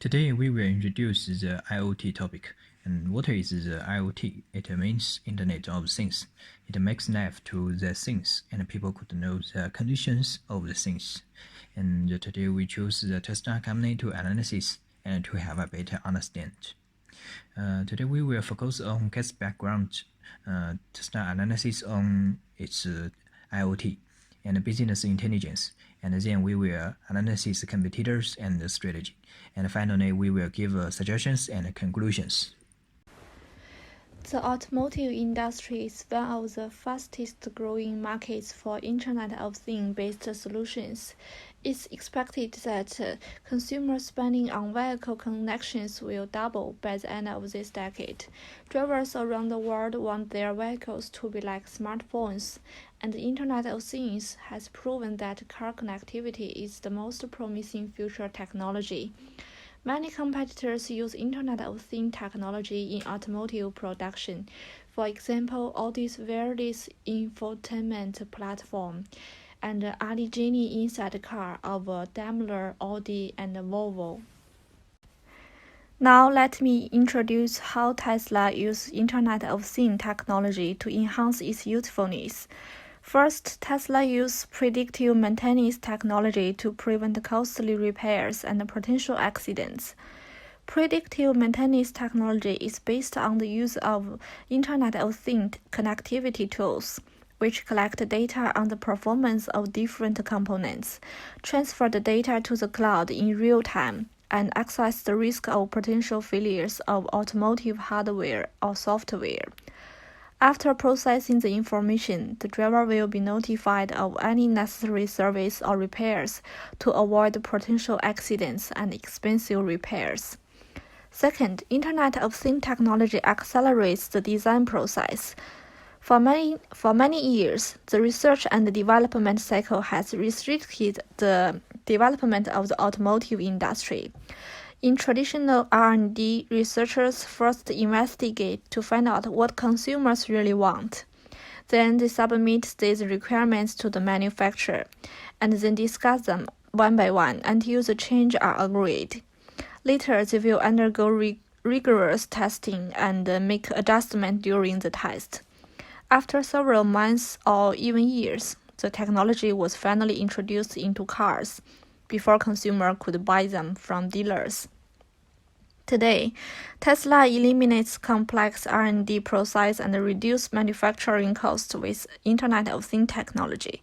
Today we will introduce the IoT topic. And what is the IoT? It means Internet of Things. It makes life to the things, and people could know the conditions of the things. And today we choose the Tesla company to analysis and to have a better understand. Today we will focus on case background, Tesla analysis on its IoT and business intelligence, and then we will analyze competitors and the strategy, and finally we will give suggestions and conclusions. The automotive industry is one of the fastest growing markets for Internet of Things-based solutions. It's expected that consumer spending on vehicle connections will double by the end of this decade. Drivers around the world want their vehicles to be like smartphones, and the Internet of Things has proven that car connectivity is the most promising future technology. Many competitors use Internet of Things technology in automotive production. For example, Audi's wireless infotainment platform and Ali Genie inside car of Daimler, Audi, and Volvo. Now let me introduce how Tesla uses Internet of Things technology to enhance its usefulness. First, Tesla uses predictive maintenance technology to prevent costly repairs and potential accidents. Predictive maintenance technology is based on the use of Internet of Things connectivity tools, which collect data on the performance of different components, transfer the data to the cloud in real time, and assess the risk of potential failures of automotive hardware or software. After processing the information, the driver will be notified of any necessary service or repairs to avoid potential accidents and expensive repairs. Second, Internet of Things technology accelerates the design process. For many years, the research and development cycle has restricted the development of the automotive industry. In traditional R&D, researchers first investigate to find out what consumers really want. Then they submit these requirements to the manufacturer, and then discuss them one by one until the changes are agreed. Later, they will undergo rigorous testing and make adjustments during the test. After several months or even years, the technology was finally introduced into cars before consumers could buy them from dealers. Today, Tesla eliminates complex R&D process and reduces manufacturing costs with Internet of Things technology.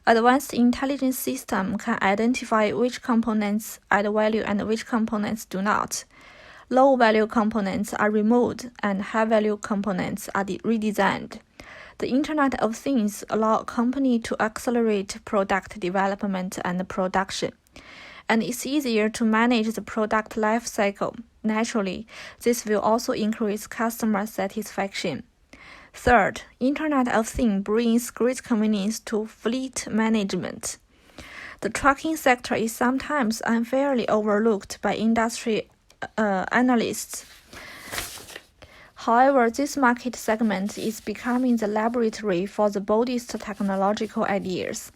Advanced intelligence systems can identify which components add value and which components do not. Low-value components are removed and high-value components are redesigned. The Internet of Things allows companies to accelerate product development and production, and it's easier to manage the product life cycle. Naturally, this will also increase customer satisfaction. Third, Internet of Things brings great convenience to fleet management. The trucking sector is sometimes unfairly overlooked by industry analysts. However, this market segment is becoming the laboratory for the boldest technological ideas.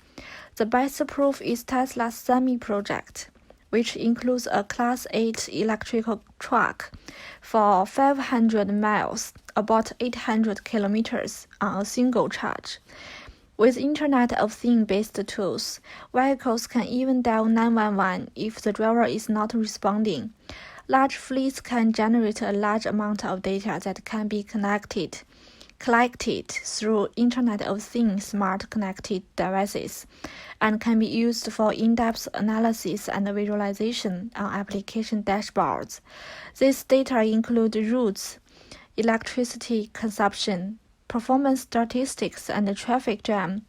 The best proof is Tesla's Semi project, which includes a Class 8 electrical truck for 500 miles, about 800 kilometers, on a single charge. With Internet of Things-based tools, vehicles can even dial 911 if the driver is not responding. Large fleets can generate a large amount of data that can be collected through Internet of Things smart connected devices and can be used for in-depth analysis and visualization on application dashboards. This data includes routes, electricity consumption, performance statistics, and traffic jam.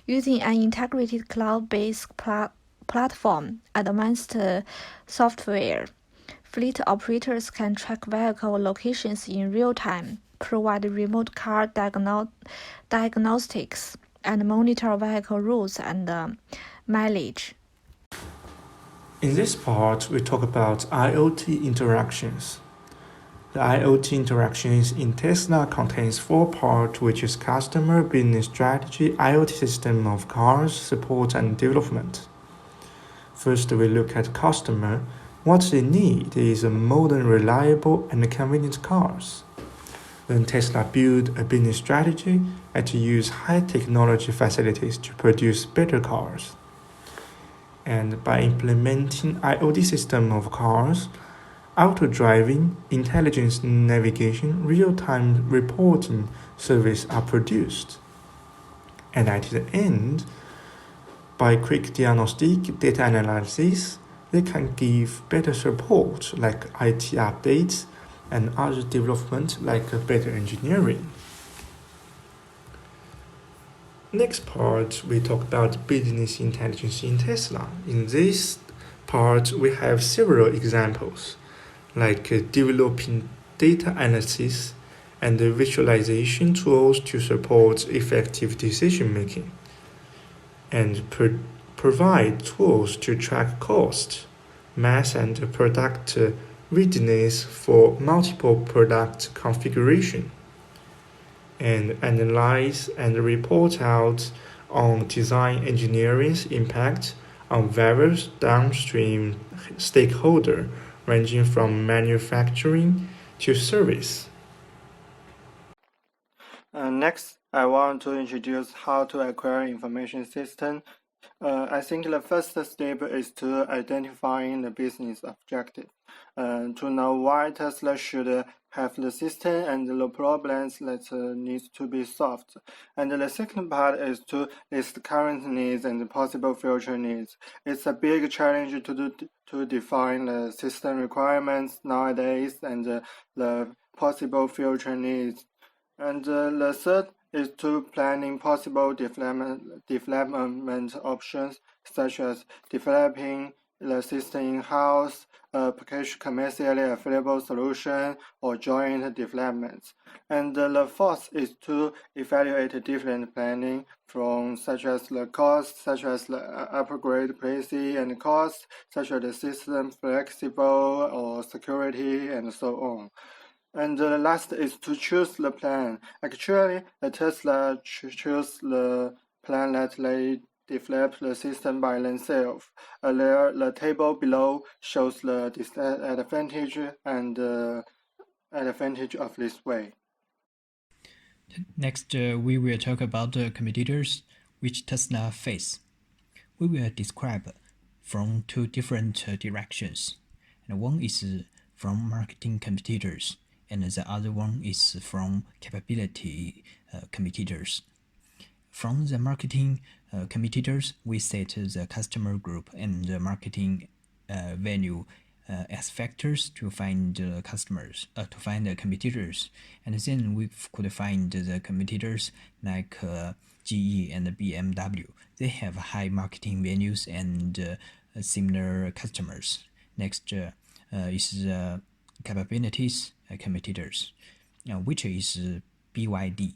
Using an integrated cloud-based platform, advanced software, fleet operators can track vehicle locations in real time, provide remote car diagnostics, and monitor vehicle routes and mileage. In this part, we talk about IoT interactions. The IoT interactions in Tesla contains 4 parts, which is customer, business strategy, IoT system of cars, support, and development. First, we look at customer. What they need is modern, reliable, and convenient cars. Then Tesla built a business strategy and to use high technology facilities to produce better cars. And by implementing IoT system of cars, auto driving, intelligence navigation, real-time reporting service are produced. And at the end, by quick diagnostic data analysis, they can give better support like IT updates and other development like better engineering. Next part, we talk about business intelligence in Tesla. In this part, we have several examples, like developing data analysis and visualization tools to support effective decision making, and provide tools to track cost, mass and product readiness for multiple product configuration, and analyze and report out on design engineering's impact on various downstream stakeholders ranging from manufacturing to service. Next, I want to introduce how to acquire information system. I think the first step is to identifying the business objective. To know why Tesla should have the system and the problems that needs to be solved. And the second part is to list current needs and possible future needs. It's a big challenge to define the system requirements nowadays and the possible future needs. And the third is to planning possible development options, such as developing the system in-house, commercially available solution, or joint developments. And the fourth is to evaluate different planning from such as the cost, such as the upgrade pricing and cost, such as the system flexible or security, and so on. And the last is to choose the plan. Actually, the Tesla choose the plan that they develop the system by themselves. The table below shows the disadvantage and advantage of this way. Next, we will talk about the competitors which Tesla face. We will describe from two different directions. And one is from marketing competitors, and the other one is from capability competitors. From the marketing competitors, we set the customer group and the marketing value as factors to find customers, to find the competitors, and then we could find the competitors like GE and BMW. They have high marketing values and similar customers. Next is the capabilities competitors, which is BYD.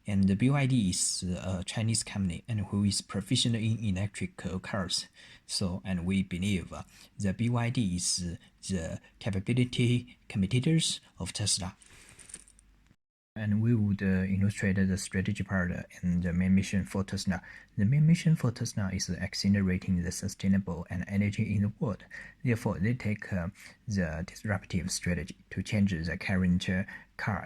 And the BYD is a Chinese company and who is proficient in electric cars. So, and we believe the BYD is the capability competitors of Tesla. And we would illustrate the strategy part and the main mission for Tesla. The main mission for Tesla is accelerating the sustainable and energy in the world. Therefore, they take the disruptive strategy to change the current car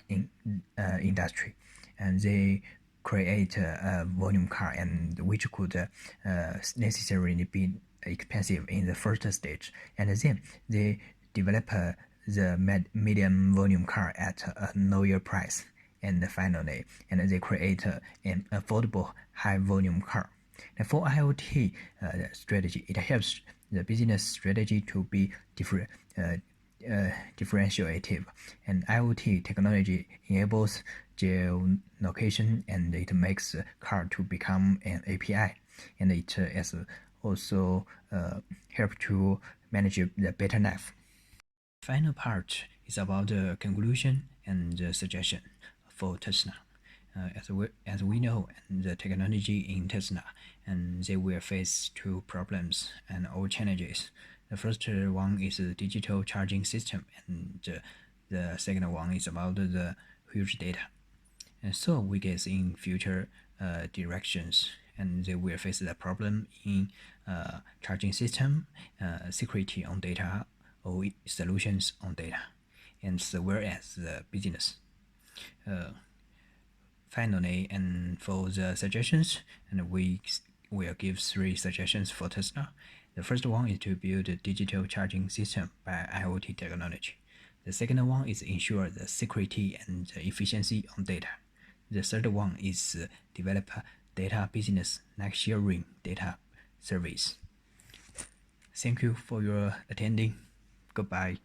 industry. And they create a volume car and which could necessarily be expensive in the first stage. And then they develop the medium volume car at a lower price. And finally, they create an affordable high-volume car. And for IoT strategy, it helps the business strategy to be differentiative. And IoT technology enables geolocation, and it makes the car to become an API. And it has also help to manage the better life. Final part is about the conclusion and the suggestion for Tesla. As we know, the technology in Tesla, and they will face two problems and all challenges. The first one is the digital charging system, and the second one is about the huge data. And so we guess in future directions, and they will face the problem in charging system, security on data or solutions on data, and as well as the business. Finally, and for the suggestions, and we will give 3 suggestions for Tesla. The first one is to build a digital charging system by IoT technology. The second one is ensure the security and the efficiency on data. The third one is develop a data business like sharing data service. Thank you for your attending. Goodbye.